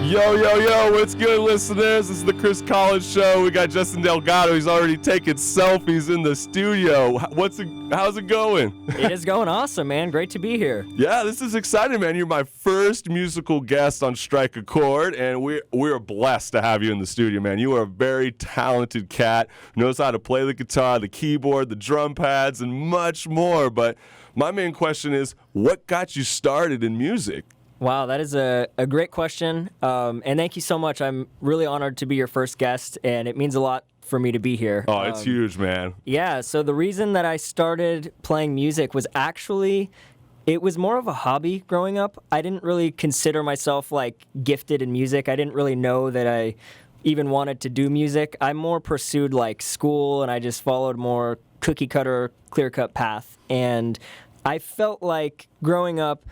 Yo, yo, yo, what's good, listeners? This is the Chris Collins Show. We got Justin Delgado. He's already taking selfies in the studio. How's it going? It is going awesome, man. Great to be here. Yeah, this is exciting, man. You're my first musical guest on Strike a Chord, and we're blessed to have you in the studio, man. You are a very talented cat, knows how to play the guitar, the keyboard, the drum pads, and much more. But my main question is, what got you started in music? Wow, that is a great question, and thank you so much. I'm really honored to be your first guest, and it means a lot for me to be here. Oh, it's huge, man. Yeah, so the reason that I started playing music was actually, it was more of a hobby growing up. I didn't really consider myself, like, gifted in music. I didn't really know that I even wanted to do music. I more pursued, like, school, and I just followed more cookie-cutter, clear-cut path. And I felt like growing up,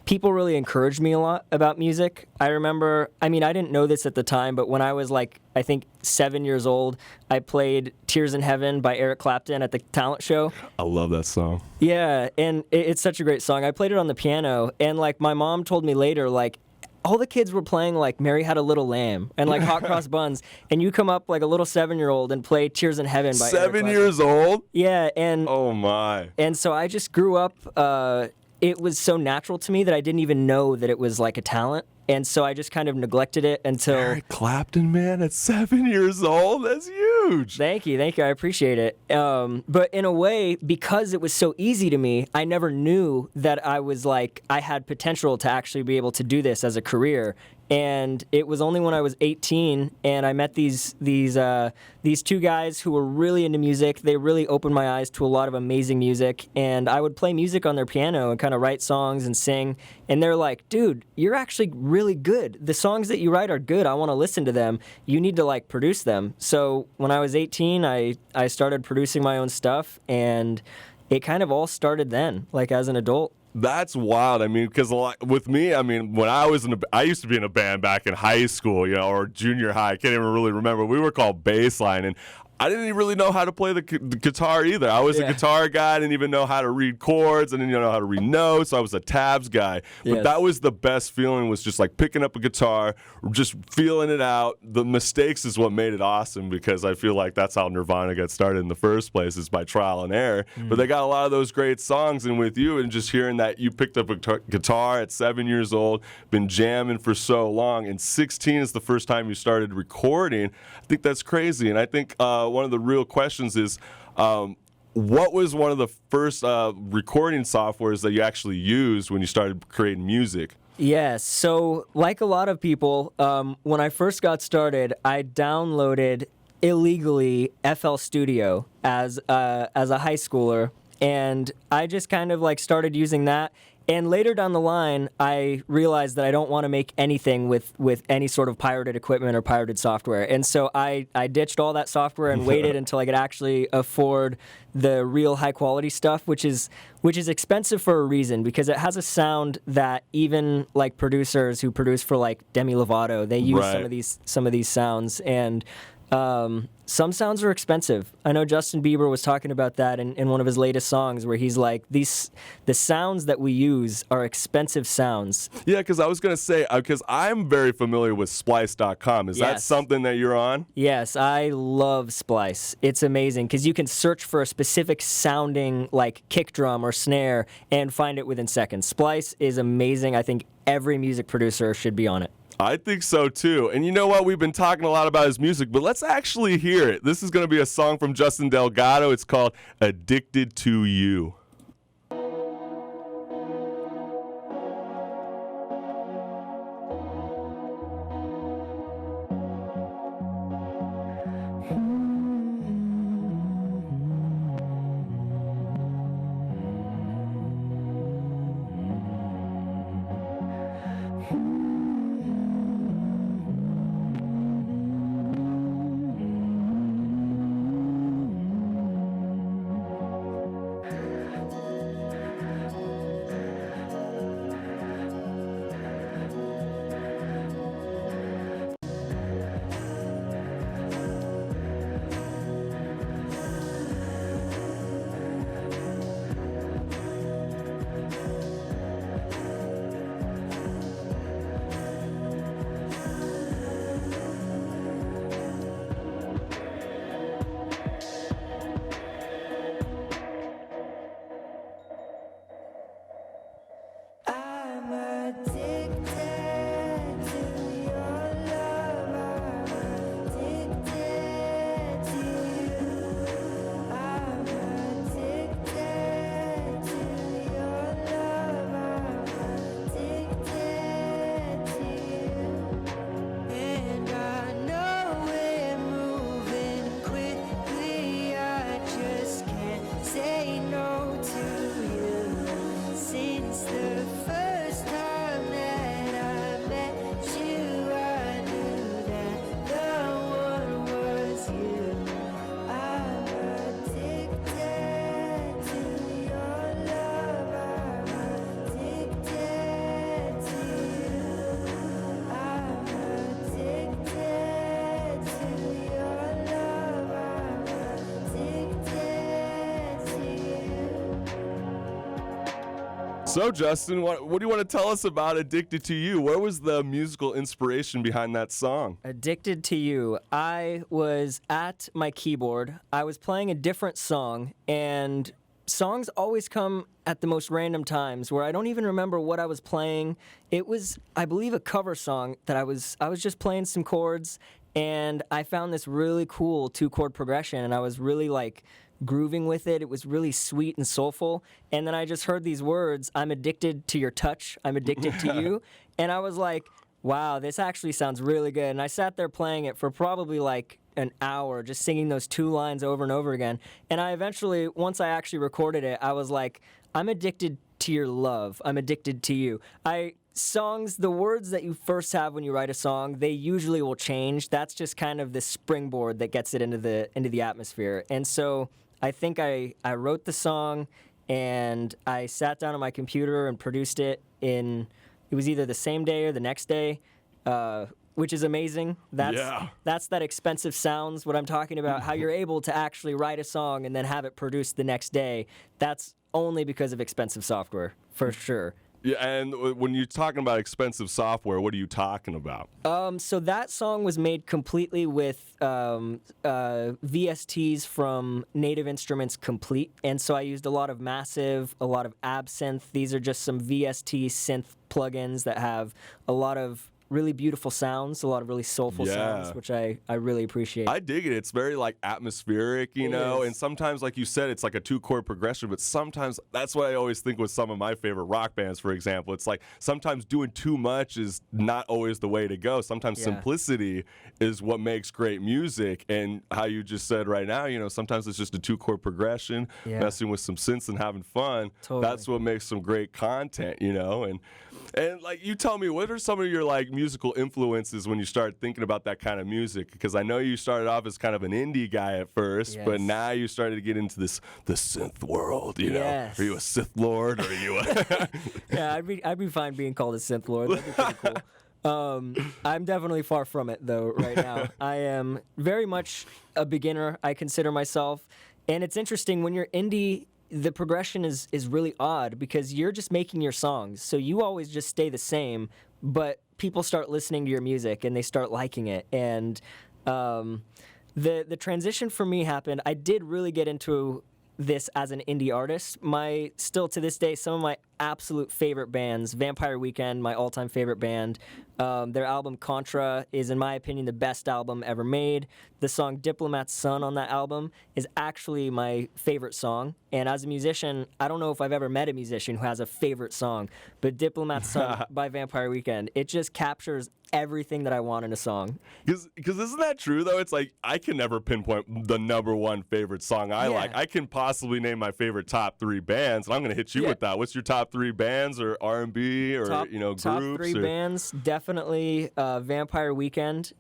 people really encouraged me a lot about music. I remember, I didn't know this at the time, but when I was like, I think 7 years old, I played Tears in Heaven by Eric Clapton at the talent show. I love that song. Yeah, and it's such a great song. I played it on the piano, and like my mom told me later, like, all the kids were playing like Mary Had a Little Lamb and like Hot Cross Buns, and you come up like a little 7-year-old and play Tears in Heaven by Eric Clapton. 7 years old? Yeah, and oh my. And so I just grew up. It was so natural to me that I didn't even know that it was like a talent, and so I just kind of neglected it until. Eric Clapton, man, at 7 years old, that's huge. Thank you, I appreciate it. But in a way, because it was so easy to me, I never knew that I had potential to actually be able to do this as a career. And it was only when I was 18 and I met these two guys who were really into music. They really opened my eyes to a lot of amazing music, and I would play music on their piano and kind of write songs and sing. And they're like, "Dude, you're actually really good. The songs that you write are good. I want to listen to them. You need to like produce them." So when I was 18, I started producing my own stuff, and it kind of all started then, like as an adult. That's wild. Because with me, when I used to be in a band back in high school, or junior high. I can't even really remember. We were called Baseline, and I didn't even really know how to play the guitar either. I was a guitar guy. I didn't even know how to read chords. I didn't even know how to read notes. I was a tabs guy. But that was the best feeling, was just like picking up a guitar, just feeling it out. The mistakes is what made it awesome, because I feel like that's how Nirvana got started in the first place, is by trial and error. But they got a lot of those great songs, and with you, and just hearing that you picked up a guitar at 7 years old, been jamming for so long, and 16 is the first time you started recording. I think that's crazy. And I think one of the real questions is, what was one of the first recording softwares that you actually used when you started creating music? Yeah, so like a lot of people, when I first got started, I downloaded illegally FL Studio as a high schooler, and I just kind of like started using that. And later down the line, I realized that I don't want to make anything with any sort of pirated equipment or pirated software. And so I ditched all that software and waited until I could actually afford the real high-quality stuff, which is expensive for a reason, because it has a sound that even like producers who produce for like Demi Lovato, they use some of these sounds. And some sounds are expensive. I know Justin Bieber was talking about that in one of his latest songs, where he's like, the sounds that we use are expensive sounds. Yeah, because I was going to say, because I'm very familiar with Splice.com. Is that something that you're on? Yes, I love Splice. It's amazing, because you can search for a specific sounding like kick drum or snare and find it within seconds. Splice is amazing. I think every music producer should be on it. I think so, too. And you know what? We've been talking a lot about his music, but let's actually hear it. This is going to be a song from Justin Delgado. It's called Addicted to You. So, Justin, what do you want to tell us about Addicted to You? Where was the musical inspiration behind that song? Addicted to You. I was at my keyboard. I was playing a different song, and songs always come at the most random times where I don't even remember what I was playing. It was, I believe, a cover song that I was just playing some chords, and I found this really cool 2-chord progression, and I was really like grooving with it. It was really sweet and soulful. And then I just heard these words, I'm addicted to your touch, I'm addicted to you. And I was like, wow, this actually sounds really good. And I sat there playing it for probably like an hour, just singing those 2 lines over and over again. And I eventually, once I actually recorded it, I was like, I'm addicted to your love, I'm addicted to you. Songs, the words that you first have when you write a song, they usually will change. That's just kind of the springboard that gets it into the atmosphere. And so I think I wrote the song, and I sat down on my computer and produced it it was either the same day or the next day, which is amazing. That's that expensive sounds, what I'm talking about, how you're able to actually write a song and then have it produced the next day. That's only because of expensive software, for sure. Yeah, and when you're talking about expensive software, what are you talking about? So that song was made completely with VSTs from Native Instruments Complete, and so I used a lot of Massive, a lot of Absynth. These are just some VST synth plugins that have a lot of really beautiful sounds, a lot of really soulful sounds, which I really appreciate. I dig it. It's very like atmospheric, you know, and sometimes, like you said, it's like a 2-chord progression, but sometimes that's what I always think with some of my favorite rock bands, for example. It's like sometimes doing too much is not always the way to go. Sometimes simplicity is what makes great music, and how you just said right now, you know, sometimes it's just a 2-chord progression, messing with some synths and having fun. Totally. That's what makes some great content, you know, and like, you tell me, what are some of your like musical influences when you start thinking about that kind of music? Because I know you started off as kind of an indie guy at first, but now you started to get into the synth world, you know? Are you a Synth Lord, or are you a... Yeah, I'd be fine being called a Synth Lord. That'd be pretty cool. I'm definitely far from it, though, right now. I am very much a beginner, I consider myself. And it's interesting, when you're indie, the progression is really odd, because you're just making your songs. So you always just stay the same, but people start listening to your music and they start liking it. And the transition for me happened, I did really get into this as an indie artist. Still to this day, some of my absolute favorite bands, Vampire Weekend, my all-time favorite band, their album Contra is, in my opinion, the best album ever made. The song Diplomat's Son on that album is actually my favorite song. And as a musician, I don't know if I've ever met a musician who has a favorite song, but Diplomat's Son by Vampire Weekend, it just captures everything that I want in a song. Because isn't that true, though? It's like, I can never pinpoint the #1 favorite song I like. I can possibly name my favorite top 3 bands, and I'm going to hit you with that. What's your top 3 bands, or R&B, or groups? Top 3 bands, definitely Vampire Weekend,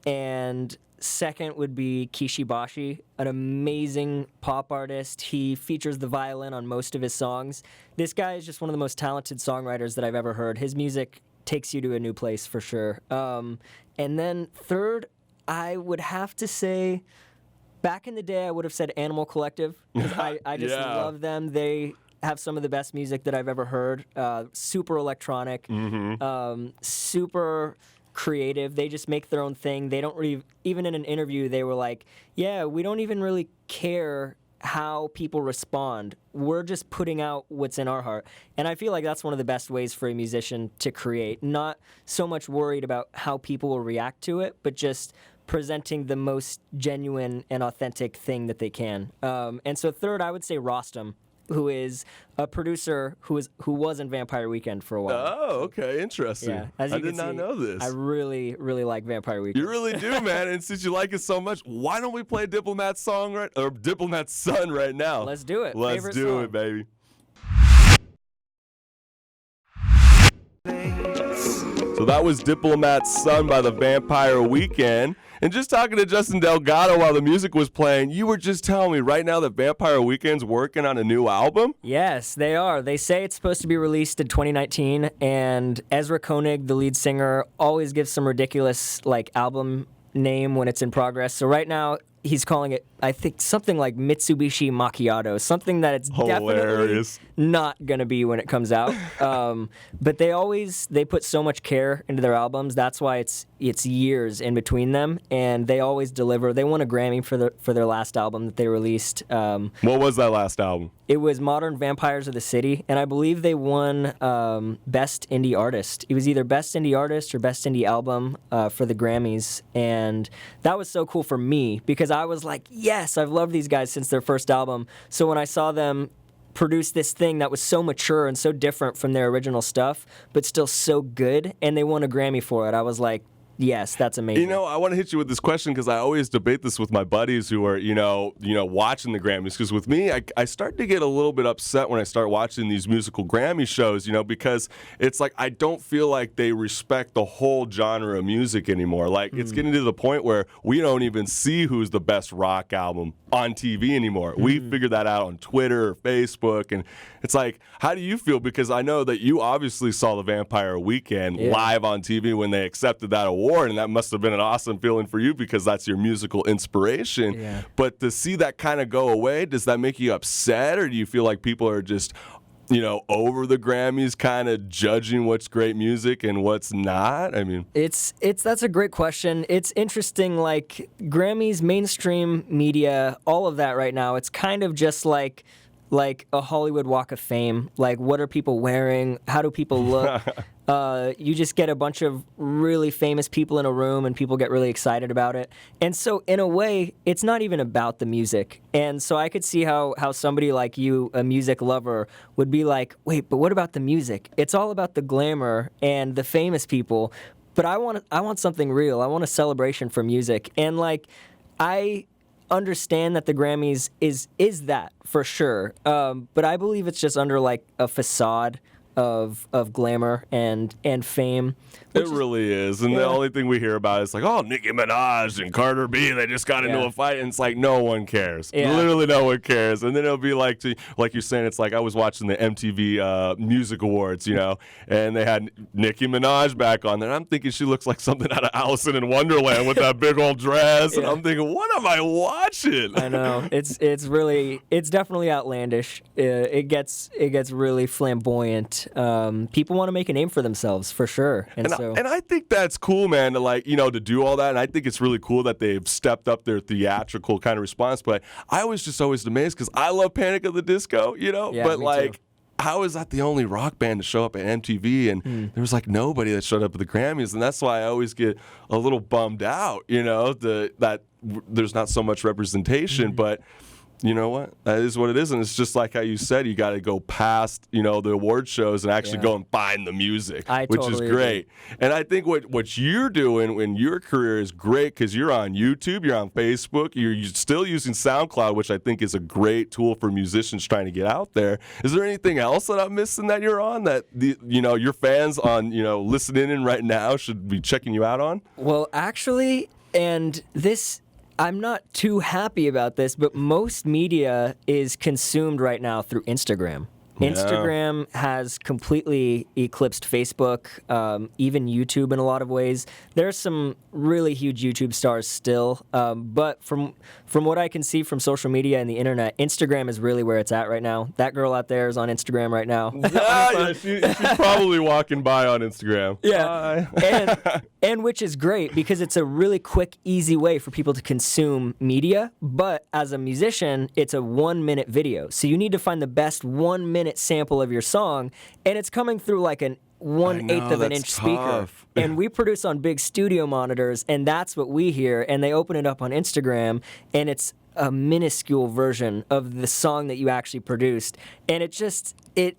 and second would be Kishibashi, an amazing pop artist. He features the violin on most of his songs. This guy is just one of the most talented songwriters that I've ever heard. His music takes you to a new place, for sure. And then third, I would have to say, back in the day, I would have said Animal Collective, because I just love them. They have some of the best music that I've ever heard. Super electronic, super creative. They just make their own thing. They don't really, even in an interview, they were like, yeah, we don't even really care how people respond. We're just putting out what's in our heart. And I feel like that's one of the best ways for a musician to create. Not so much worried about how people will react to it, but just presenting the most genuine and authentic thing that they can. And so third, I would say Rostam, who is a producer who was in Vampire Weekend for a while. Oh, okay, interesting. Yeah, as you I did not know this. I really, really like Vampire Weekend. You really do, man. And since you like it so much, why don't we play Diplomat's Son right now? Let's do it. Let's do it, baby. So that was Diplomat's Son by the Vampire Weekend. And just talking to Justin Delgado while the music was playing, you were just telling me right now that Vampire Weekend's working on a new album? Yes, they are. They say it's supposed to be released in 2019, and Ezra Koenig, the lead singer, always gives some ridiculous album name when it's in progress. So right now, he's calling it, I think, something like Mitsubishi Macchiato, something that it's Hilarious. definitely not going to be when it comes out. But they put so much care into their albums. That's why it's years in between them, and they always deliver. They won a Grammy for their last album that they released. What was that last album? It was Modern Vampires of the City, and I believe they won Best Indie Artist. It was either Best Indie Artist or Best Indie Album for the Grammys, and that was so cool for me because I was like, yes, I've loved these guys since their first album. So when I saw them produce this thing that was so mature and so different from their original stuff, but still so good, and they won a Grammy for it, I was like, yes, that's amazing. You know, I want to hit you with this question because I always debate this with my buddies who are, watching the Grammys. Because with me, I start to get a little bit upset when I start watching these musical Grammy shows, because it's like I don't feel like they respect the whole genre of music anymore. Like, it's getting to the point where we don't even see who's the best rock album on TV anymore. We figured that out on Twitter or Facebook. And it's like, how do you feel? Because I know that you obviously saw the Vampire Weekend live on TV when they accepted that award, and that must have been an awesome feeling for you because that's your musical inspiration. Yeah. But to see that kind of go away, does that make you upset, or do you feel like people are just, over the Grammys kind of judging what's great music and what's not? I mean, that's a great question. It's interesting, like Grammys, mainstream media, all of that right now, it's kind of just like a Hollywood Walk of Fame. Like, what are people wearing? How do people look? You just get a bunch of really famous people in a room and people get really excited about it. And so in a way, it's not even about the music. And so I could see how somebody like you, a music lover, would be like, wait, but what about the music? It's all about the glamour and the famous people. But I want something real. I want a celebration for music. And like, I understand that the Grammys is that for sure, but I believe it's just under like a facade of glamour and fame. It really is. And the only thing we hear about is like, oh, Nicki Minaj and Carter B, they just got into a fight. And it's like, no one cares. Yeah. Literally no one cares. And then it'll be like you're saying, it's like I was watching the MTV Music Awards, and they had Nicki Minaj back on there. And I'm thinking she looks like something out of Alice in Wonderland with that big old dress. And I'm thinking, what am I watching? I know. It's definitely outlandish. It gets really flamboyant. People want to make a name for themselves, for sure. And I think that's cool, man, to to do all that. And I think it's really cool that they've stepped up their theatrical kind of response. But I was just always amazed because I love Panic at the Disco, Yeah, but me like, too. How is that the only rock band to show up at MTV? And there was like nobody that showed up at the Grammys. And that's why I always get a little bummed out, that there's not so much representation. But you know what? That is what it is. And it's just like how you said, you got to go past, the award shows and actually go and find the music, which totally is great. agree. And I think what you're doing in your career is great because you're on YouTube, you're on Facebook, you're still using SoundCloud, which I think is a great tool for musicians trying to get out there. Is there anything else that I'm missing that you're on that, your fans on, listening in right now should be checking you out on? Well, actually, and this, I'm not too happy about this, but most media is consumed right now through Instagram. Yeah. Instagram has completely eclipsed Facebook, even YouTube in a lot of ways. There's some really huge YouTube stars still, but from what I can see from social media and the internet, Instagram is really where it's at right now. That girl out there is on Instagram right now. She's probably walking by on Instagram. Yeah, and which is great because it's a really quick, easy way for people to consume media. But as a musician, it's a 1-minute video, so you need to find the best 1-minute sample of your song, and it's coming through like an 1/8 of an inch speaker. And we produce on big studio monitors, and that's what we hear. And they open it up on Instagram, and it's a minuscule version of the song that you actually produced. And it just it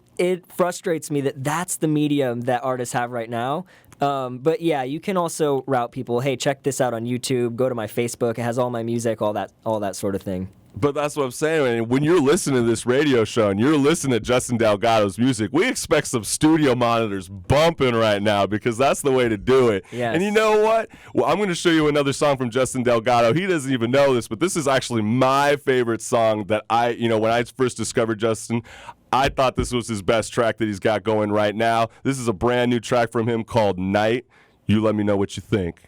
frustrates me that that's the medium that artists have right now. But yeah, you can also route people, hey, check this out on YouTube, go to my Facebook, it has all my music, all that sort of thing. But that's what I'm saying. Man. When you're listening to this radio show and you're listening to Justin Delgado's music, we expect some studio monitors bumping right now because that's the way to do it. Yes. And you know what? Well, I'm going to show you another song from Justin Delgado. He doesn't even know this, but this is actually my favorite song that when I first discovered Justin, I thought this was his best track that he's got going right now. This is a brand new track from him called Night. You let me know what you think.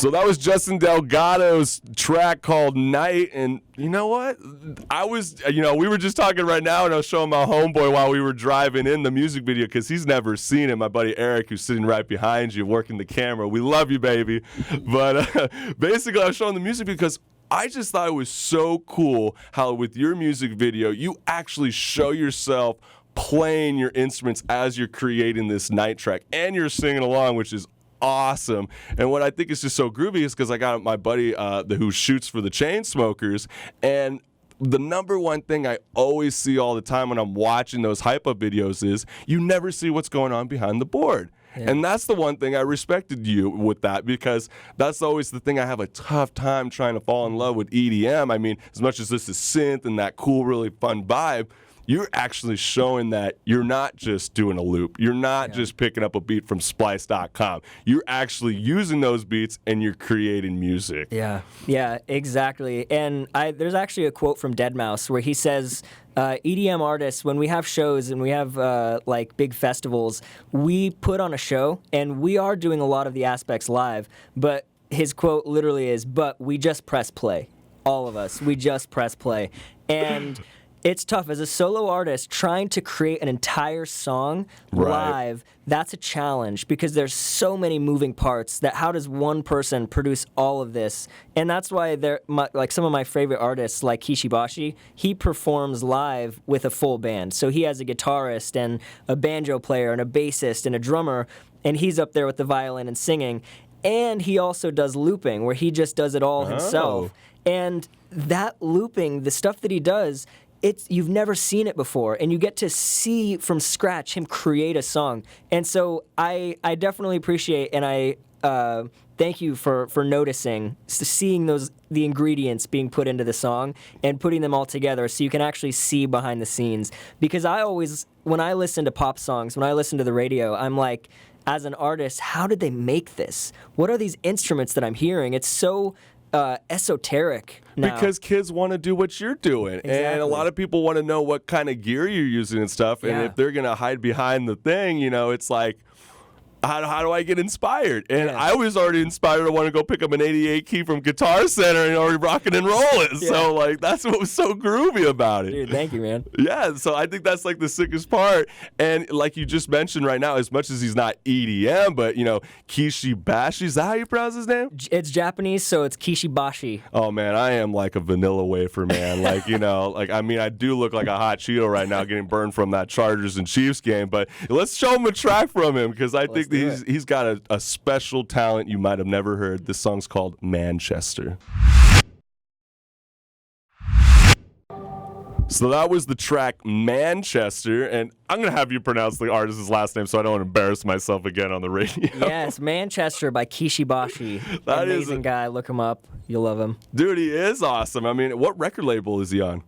So that was Justin Delgado's track called Night. And you know what? We were just talking right now, and I was showing my homeboy while we were driving in the music video because he's never seen it. My buddy Eric, who's sitting right behind you, working the camera. We love you, baby. But basically, I was showing the music because I just thought it was so cool how with your music video, you actually show yourself playing your instruments as you're creating this night track, and you're singing along, which is awesome. And what I think is just so groovy is because I got my buddy who shoots for the Chainsmokers, and the number one thing I always see all the time when I'm watching those hype up videos is you never see what's going on behind the board. Yeah. And that's the one thing I respected you with that, because that's always the thing I have a tough time trying to fall in love with EDM. I mean, as much as this is synth and that cool, really fun vibe, you're actually showing that you're not just doing a loop. You're not just picking up a beat from splice.com. You're actually using those beats and you're creating music. Yeah, exactly. And there's actually a quote from Deadmau5 where he says, EDM artists, when we have shows and we have like big festivals, we put on a show and we are doing a lot of the aspects live. But his quote literally is, but we just press play. All of us, we just press play. And it's tough as a solo artist trying to create an entire song live. That's a challenge because there's so many moving parts that how does one person produce all of this? And that's why like some of my favorite artists like Kishibashi, he performs live with a full band. So he has a guitarist and a banjo player and a bassist and a drummer, and he's up there with the violin and singing. And he also does looping where he just does it all himself. And that looping, the stuff that he does, you've never seen it before, and you get to see from scratch him create a song. And so I definitely appreciate, and I thank you for noticing, seeing the ingredients being put into the song and putting them all together so you can actually see behind the scenes. Because when I listen to pop songs, when I listen to the radio, I'm like, as an artist, how did they make this? What are these instruments that I'm hearing? It's so esoteric now. Because kids want to do what you're doing. Exactly. And a lot of people want to know what kind of gear you're using and stuff. And if they're going to hide behind the thing, it's like, how do I get inspired? And I was already inspired to want to go pick up an 88 key from Guitar Center and already rocking and rolling. Yeah. So, like, that's what was so groovy about it. Dude, thank you, man. Yeah, so I think that's, like, the sickest part. And like you just mentioned right now, as much as he's not EDM, but, Kishibashi, is that how you pronounce his name? It's Japanese, so it's Kishibashi. Oh, man, I am like a vanilla wafer, man. Like, I do look like a hot Cheeto right now getting burned from that Chargers and Chiefs game. But let's show him a track from him, because I think he's got a special talent you might have never heard. This song's called Manchester. So that was the track Manchester, and I'm going to have you pronounce the artist's last name so I don't embarrass myself again on the radio. Yes, Manchester by Kishibashi. Amazing guy. Look him up. You'll love him. Dude, he is awesome. I mean, what record label is he on?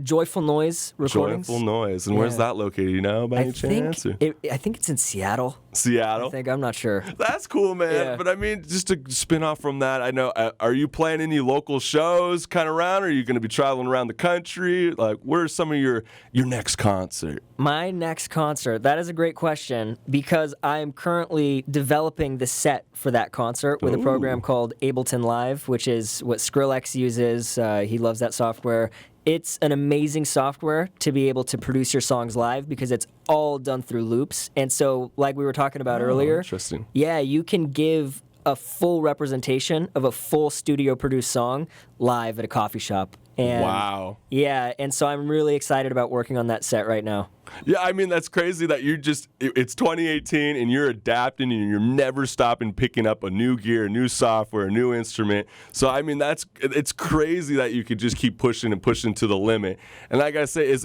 Joyful Noise Recordings. Joyful Noise. And where's that located? By any chance? I think it's in Seattle. Seattle? I'm not sure. That's cool, man. Yeah. But I mean, just to spin off from that, I know, are you playing any local shows kind of around? Or are you going to be traveling around the country? Like, where's some of your next concert? My next concert, that is a great question, because I'm currently developing the set for that concert with a program called Ableton Live, which is what Skrillex uses. He loves that software. It's an amazing software to be able to produce your songs live because it's all done through loops. And so, like we were talking about earlier, interesting. Yeah, you can give a full representation of a full studio-produced song live at a coffee shop. And wow. Yeah, and so I'm really excited about working on that set right now. Yeah, I mean, that's crazy that it's 2018 and you're adapting and you're never stopping picking up a new gear, a new software, a new instrument. So, I mean, it's crazy that you could just keep pushing and pushing to the limit. And like I say,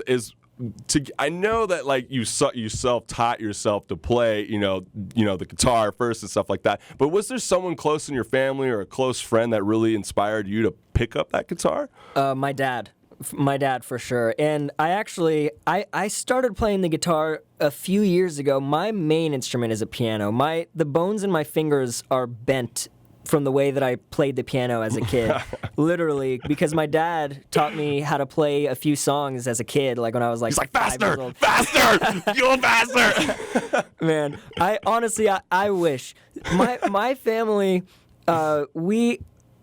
I know that like you self-taught yourself to play, the guitar first and stuff like that. But was there someone close in your family or a close friend that really inspired you to pick up that guitar? My dad. My dad, for sure. And I started playing the guitar a few years ago. My main instrument is a piano. The bones in my fingers are bent from the way that I played the piano as a kid. Literally, because my dad taught me how to play a few songs as a kid, like when I was like, he's like, 5 years old. Faster! Go faster! Man, I wish. My family,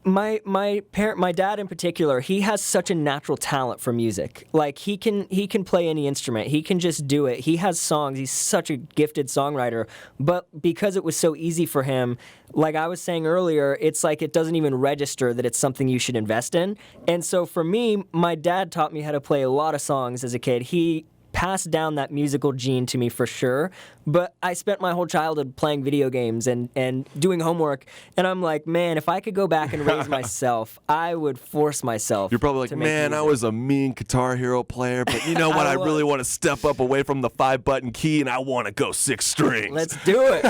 My dad in particular, he has such a natural talent for music. Like he can play any instrument. He can just do it. He has songs. He's such a gifted songwriter. But because it was so easy for him, like I was saying earlier, it's like it doesn't even register that it's something you should invest in. And so for me, my dad taught me how to play a lot of songs as a kid. He passed down that musical gene to me for sure, but I spent my whole childhood playing video games and doing homework, and I'm like, man, if I could go back and raise myself, I would force myself. You're probably like, man, I was a mean Guitar Hero player, but you know what? I really want to step up away from the 5-button key, and I want to go 6 strings. Let's do it.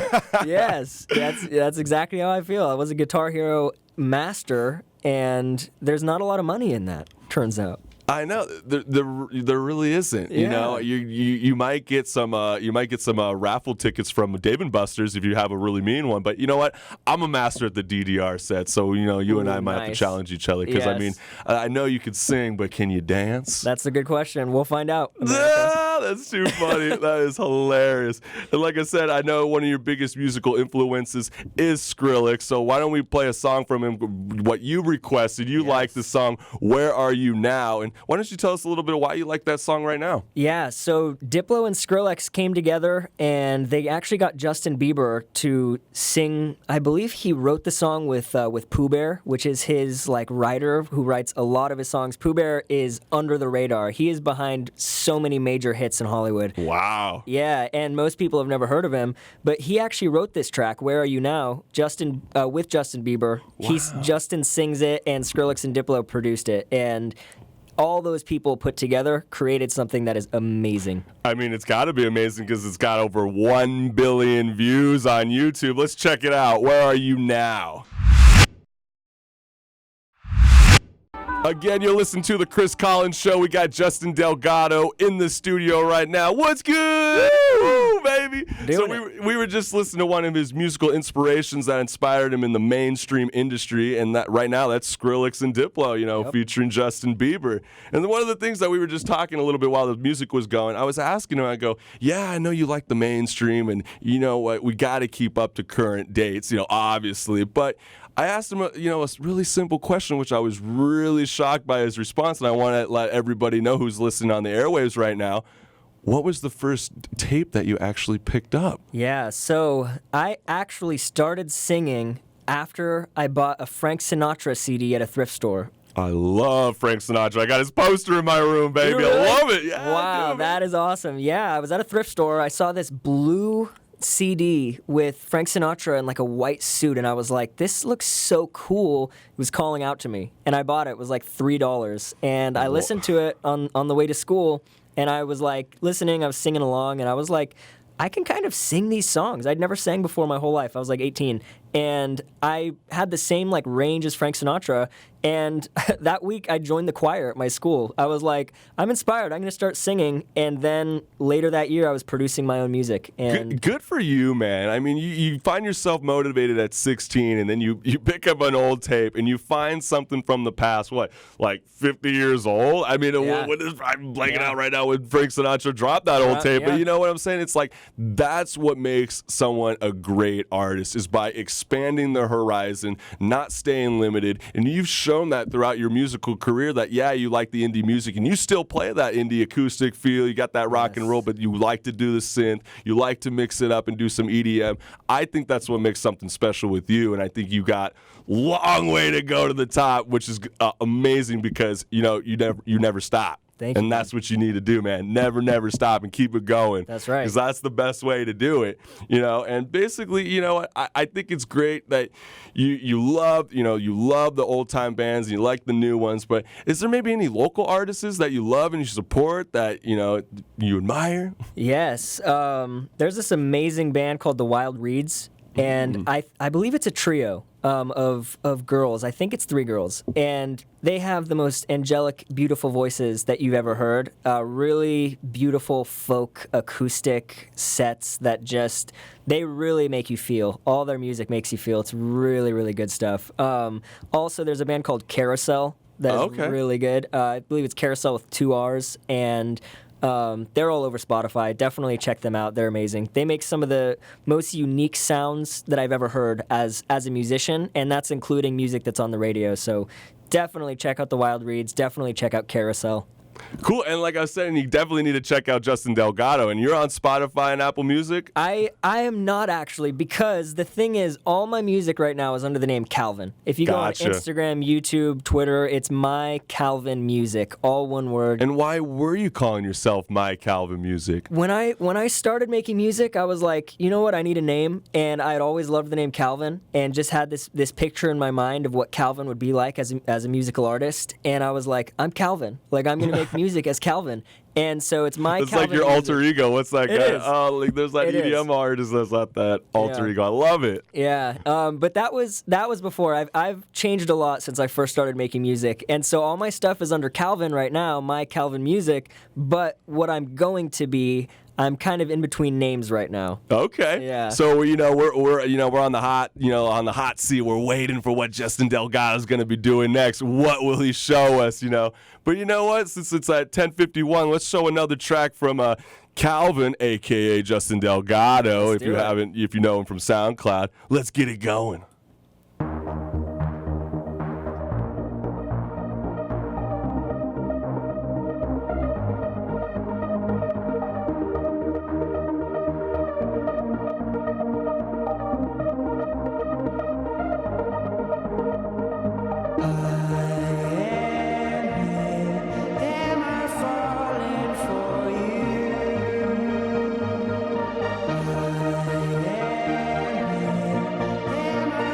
Yes, that's exactly how I feel. I was a Guitar Hero master, and there's not a lot of money in that, turns out. I know there really isn't. You know, you might get some raffle tickets from Dave & Buster's if you have a really mean one. But you know what? I'm a master at the DDR set, so you and I might have to challenge each other because I mean, I know you could sing, but can you dance? That's a good question. We'll find out. That's too funny. That is hilarious. And like I said, I know one of your biggest musical influences is Skrillex. So why don't we play a song from him? What you requested. You like the song "Where Are You Now?" And why don't you tell us a little bit of why you like that song right now? Yeah, so Diplo and Skrillex came together, and they actually got Justin Bieber to sing. I believe he wrote the song with Pooh Bear, which is his writer who writes a lot of his songs. Pooh Bear is under the radar. He is behind so many major hits in Hollywood. Wow. Yeah, and most people have never heard of him, but he actually wrote this track, "Where Are You Now?" With Justin Bieber. Wow. Justin sings it, and Skrillex and Diplo produced it, and all those people put together created something that is amazing. I mean, it's got to be amazing because it's got over 1 billion views on YouTube. Let's check it out. Where Are You Now? Again, you're listening to the Chris Collins Show. We got Justin Delgado in the studio right now. What's good? Woo, baby. We were just listening to one of his musical inspirations that inspired him in the mainstream industry, and that right now that's Skrillex and Diplo, featuring Justin Bieber. And one of the things that we were just talking a little bit while the music was going, I was asking him, I go, yeah, I know you like the mainstream, and you know what, we got to keep up to current dates, obviously, but I asked him, a really simple question, which I was really shocked by his response, and I want to let everybody know who's listening on the airwaves right now. What was the first tape that you actually picked up? Yeah, so I actually started singing after I bought a Frank Sinatra CD at a thrift store. I love Frank Sinatra. I got his poster in my room, baby. Really? I love it. Yeah, wow, that is awesome. Yeah, I was at a thrift store. I saw this blue CD with Frank Sinatra in a white suit, and I was like, this looks so cool. It was calling out to me, and I bought it. It was like $3, and I listened to it on the way to school, and I was listening, I was singing along, and I was like, I can kind of sing these songs. I'd never sang before my whole life. I was 18, and I had the same range as Frank Sinatra. And that week, I joined the choir at my school. I was like, I'm inspired. I'm going to start singing. And then later that year, I was producing my own music. And good for you, man. I mean, you find yourself motivated at 16, and then you pick up an old tape, and you find something from the past, 50 years old? I mean, yeah. I'm blanking out right now when Frank Sinatra dropped that old tape. Yeah. But you know what I'm saying? It's that's what makes someone a great artist, is by expanding their horizon, not staying limited. And you've shown that throughout your musical career that, yeah, you like the indie music and you still play that indie acoustic feel. You got that rock and roll, but you like to do the synth. You like to mix it up and do some EDM. I think that's what makes something special with you, and I think you got long way to go to the top, which is amazing because, you never stop. Thank you. And that's what you need to do, man. Never stop and keep it going. That's right. Because that's the best way to do it, And basically, I think it's great that you love the old time bands and you like the new ones. But is there maybe any local artists that you love and you support that you admire? Yes. There's this amazing band called the Wild Reeds, and I believe it's a trio. Of girls. I think it's 3 girls. And they have the most angelic, beautiful voices that you've ever heard. Really beautiful folk acoustic sets that they really make you feel. All their music makes you feel. It's really, really good stuff. Also, there's a band called Carousel that is really good. I believe it's Carousel with 2 R's. And They're all over Spotify. Definitely check them out. They're amazing. They make some of the most unique sounds that I've ever heard as a musician, and that's including music that's on the radio. So definitely check out the Wild Reeds. Definitely check out Carousel. Cool. And like I was saying, you definitely need to check out Justin Delgado. And you're on Spotify and Apple Music? I am not actually, because the thing is, all my music right now is under the name Calvin. If you Gotcha. go on Instagram, YouTube, Twitter, it's My Calvin Music, all one word. And why were you calling yourself My Calvin Music? When I started making music, I was like, you know what, I need a name, and I had always loved the name Calvin, and just had this picture in my mind of what Calvin would be like as a musical artist, and I was like, I'm Calvin, like I'm gonna make music as Calvin, and so it's my. It's Calvin like your music. alter ego. What's that It guy? is. Oh, like there's that It EDM is. artist that's got that alter Yeah. ego. I love it. Yeah, but that was before. I've changed a lot since I first started making music, and so all my stuff is under Calvin right now, My Calvin Music. But what I'm going to be, I'm kind of in between names right now. Okay. Yeah. So we're on the hot seat. We're waiting for what Justin Delgado's going to be doing next. What will he show us? But you know what? Since it's at 10:51, let's show another track from Calvin, aka Justin Delgado. Let's do it. If you know him from SoundCloud, let's get it going. Am I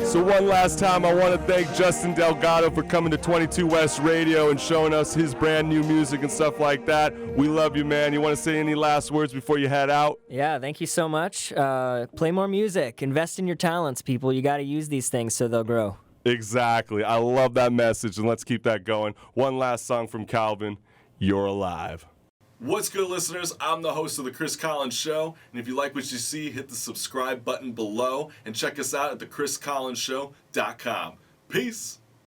So one last time, I want to thank Justin Delgado for coming to 22 West Radio and showing us his brand new music and stuff like that. We love you, man. You want to say any last words before you head out? Yeah, thank you so much. Play more music. Invest in your talents, people. You got to use these things so they'll grow. Exactly. I love that message, and let's keep that going. One last song from Calvin, You're Alive. What's good, listeners? I'm the host of The Chris Collins Show, and if you like what you see, hit the subscribe button below and check us out at thechriscollinsshow.com. Peace!